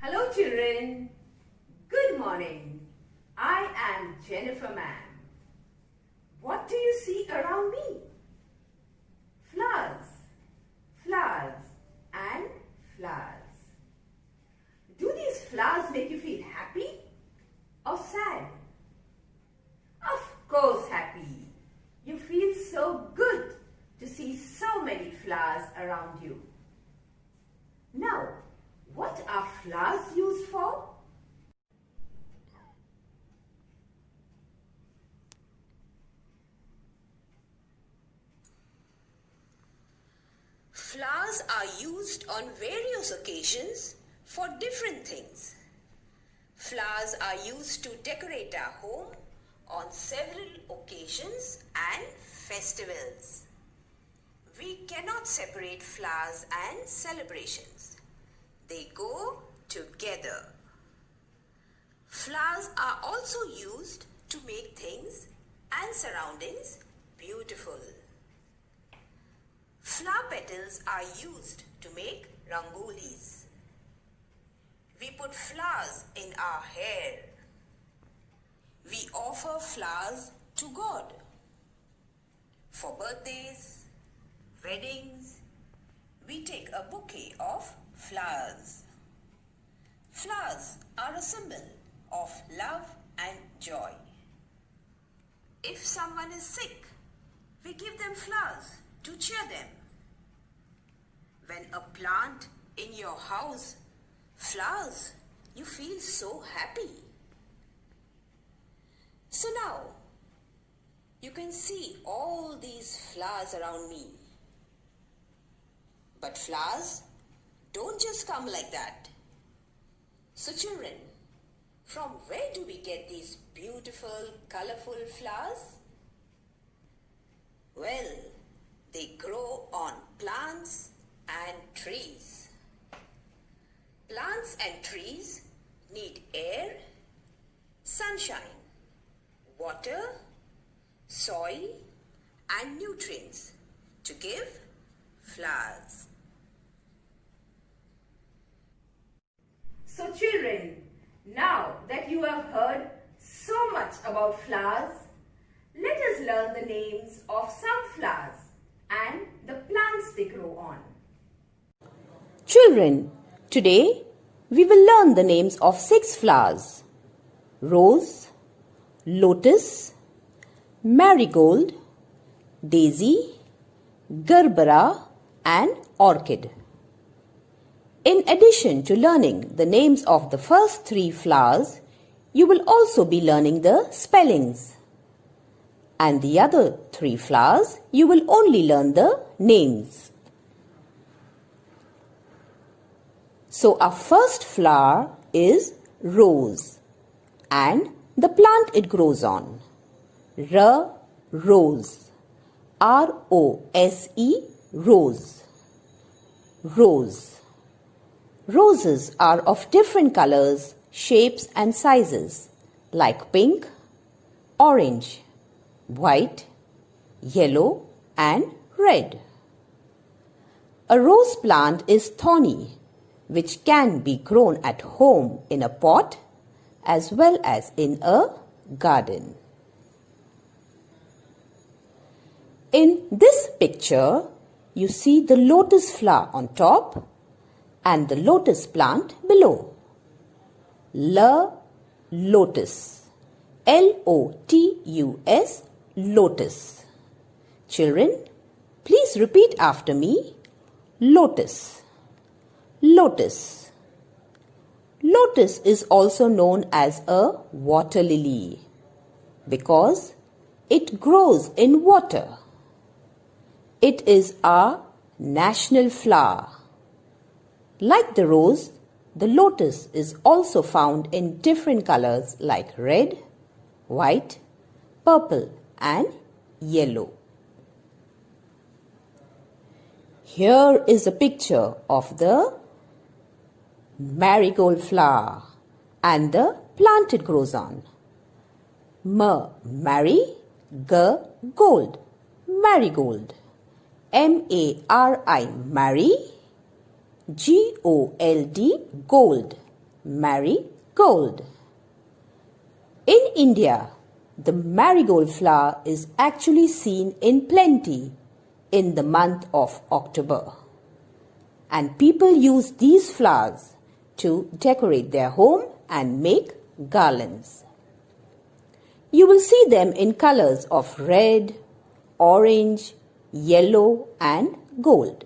Hello children, good morning. I am Jennifer ma'am. What do you see around me? Flowers, flowers and flowers. Do these flowers make you feel happy or sad? Of course happy. You feel so good to see so many flowers around you. Now, what are flowers used for? Flowers are used on various occasions for different things. Flowers are used to decorate our home on several occasions and festivals. We cannot separate flowers and celebrations. They go together. Flowers are also used to make things and surroundings beautiful. Flower petals are used to make rangolis. We put flowers in our hair. We offer flowers to God. For birthdays, weddings, we take a bouquet of flowers. Flowers are a symbol of love and joy. If someone is sick, we give them flowers to cheer them. When a plant in your house flowers, you feel so happy. So now, you can see all these flowers around me. But flowers don't just come like that. So children, from where do we get these beautiful, colorful flowers? Well, they grow on plants and trees. Plants and trees need air, sunshine, water, soil and nutrients to give flowers. So children, now that you have heard so much about flowers, let us learn the names of some flowers and the plants they grow on. Children, today we will learn the names of 6 flowers: rose, lotus, marigold, daisy, gerbera and orchid. In addition to learning the names of the first 3 flowers, you will also be learning the spellings. And the other 3 flowers, you will only learn the names. So our first flower is rose and the plant it grows on. Rose. R-O-S-E, rose. Rose. Roses are of different colors, shapes and sizes like pink, orange, white, yellow and red. A rose plant is thorny, which can be grown at home in a pot as well as in a garden. In this picture, you see the lotus flower on top and the lotus plant below. Lotus. L-O-T-U-S, lotus. Children, please repeat after me. Lotus. Lotus. Lotus is also known as a water lily because it grows in water. It is our national flower. Like the rose, the lotus is also found in different colors like red, white, purple and yellow. Here is a picture of the marigold flower and the plant it grows on. Gold, marigold. M-A-R-I, marry. G-O-L-D, gold, marigold. In India, the marigold flower is actually seen in plenty in the month of October. And people use these flowers to decorate their home and make garlands. You will see them in colors of red, orange, yellow and gold.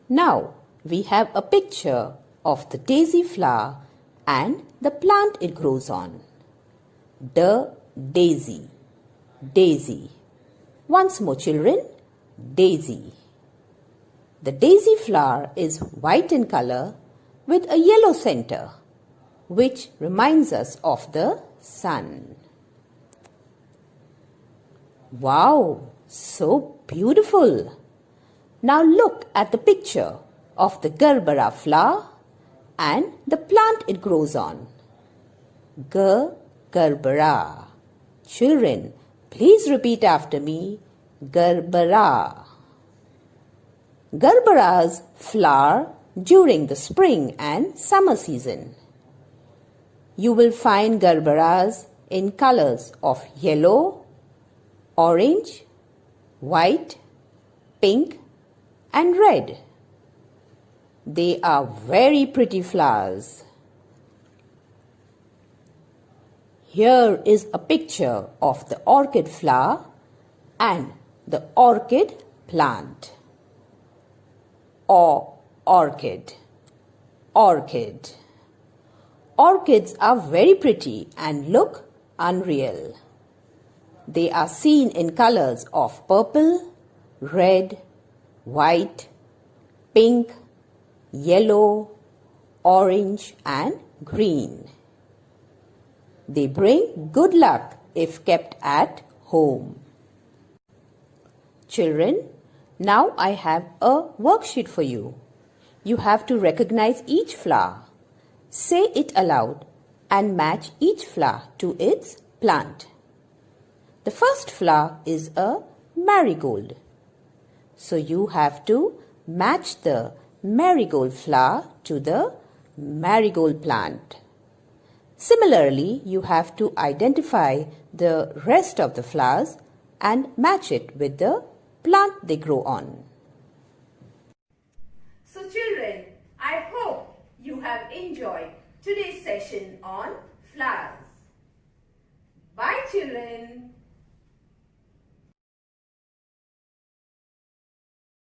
Now we have a picture of the daisy flower and the plant it grows on. The daisy. Daisy. Once more children, daisy. The daisy flower is white in color with a yellow center, which reminds us of the sun. Wow, so beautiful! Now look at the picture of the gerbera flower and the plant it grows on. Gerbera. Children, please repeat after me. Gerbera. Gerberas flower during the spring and summer season. You will find gerberas in colors of yellow, orange, white, pink and red. They are very pretty flowers. Here is a picture of the orchid flower and the orchid plant. Orchid. Orchid. Orchids are very pretty and look unreal. They are seen in colors of purple, red, white, pink, yellow, orange and green. They bring good luck if kept at home. Children, now I have a worksheet for you. You have to recognize each flower. Say it aloud and match each flower to its plant. The first flower is a marigold. So you have to match the marigold flower to the marigold plant. Similarly, you have to identify the rest of the flowers and match it with the plant they grow on. So children, I hope you have enjoyed today's session on flowers. Bye children.